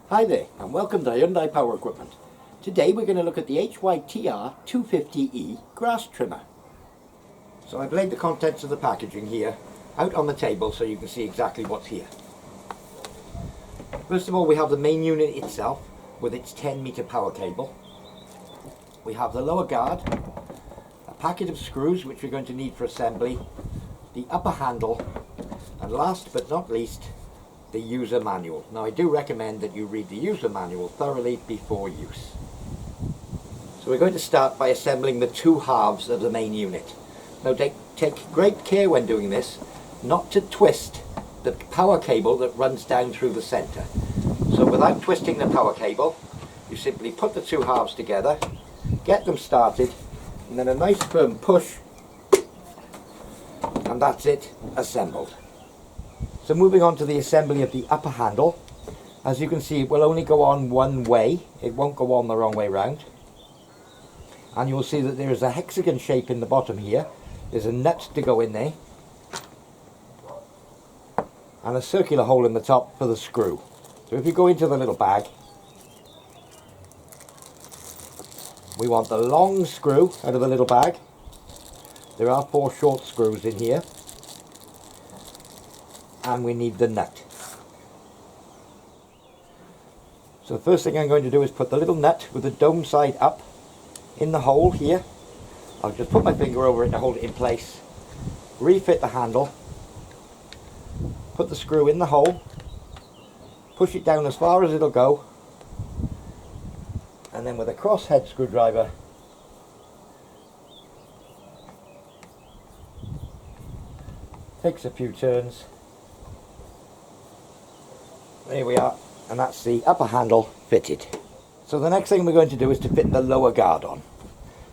Hi there and welcome to Hyundai Power Equipment. Today we're going to look at the HYTR250E grass trimmer. So I've laid the contents of the packaging here out on the table so you can see exactly what's here. First of all, we have the main unit itself with its 10-meter power cable. We have the lower guard, a packet of screws which we're going to need for assembly, the upper handle, and last but not least, the user manual. Now I do recommend that you read the user manual thoroughly before use. So we're going to start by assembling the two halves of the main unit. Now take great care when doing this not to twist the power cable that runs down through the center. So without twisting the power cable, you simply put the two halves together, get them started, and then a nice firm push, and that's it, assembled. So moving on to the assembly of the upper handle, as you can see it will only go on one way, it won't go on the wrong way round. And you will see that there is a hexagon shape in the bottom here, there's a nut to go in there, and a circular hole in the top for the screw. So if you go into the little bag, we want the long screw out of the little bag. There are 4 short screws in here. And we need the nut. So the first thing I'm going to do is put the little nut with the dome side up in the hole here. I'll just put my finger over it to hold it in place, refit the handle, put the screw in the hole, push it down as far as it'll go, and then with a cross head screwdriver takes a few turns. There we are, and that's the upper handle fitted. So the next thing we're going to do is to fit the lower guard on.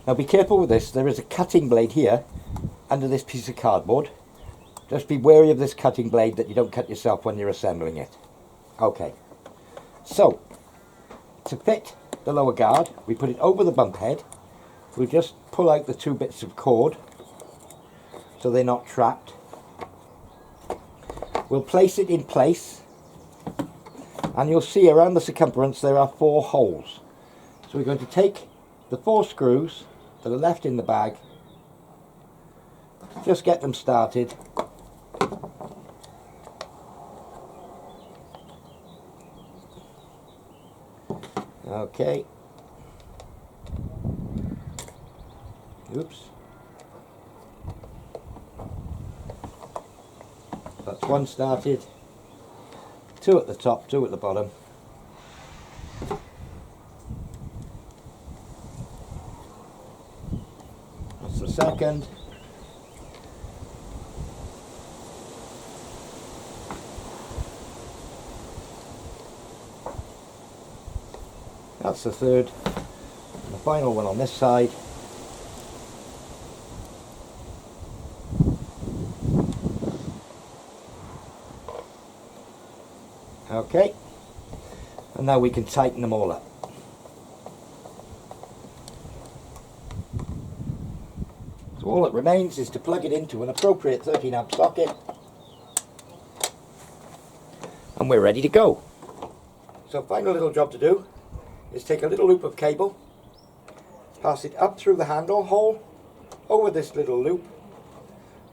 Now be careful with this, there is a cutting blade here under this piece of cardboard. Just be wary of this cutting blade that you don't cut yourself when you're assembling it. Okay, so to fit the lower guard, we put it over the bump head. We just pull out the 2 bits of cord so they're not trapped. We'll place it in place. And you'll see around the circumference there are 4 holes. So we're going to take the 4 screws that are left in the bag, just get them started. Okay. Oops. That's 1 started. 2 at the top, 2 at the bottom. That's the second. That's the third. And the final one on this side. Okay, and now we can tighten them all up. So all that remains is to plug it into an appropriate 13 amp socket and we're ready to go. So final little job to do is take a little loop of cable, pass it up through the handle hole, over this little loop,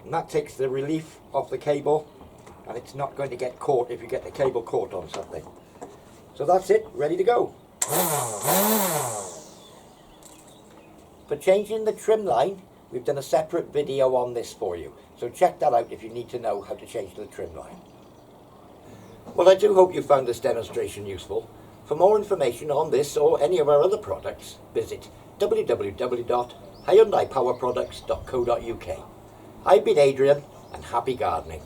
and that takes the relief off the cable. And it's not going to get caught if you get the cable caught on something. So that's it, ready to go. For changing the trim line, we've done a separate video on this for you. So check that out if you need to know how to change the trim line. Well, I do hope you found this demonstration useful. For more information on this or any of our other products, visit www.hyundaipowerproducts.co.uk. I've been Adrian, and happy gardening.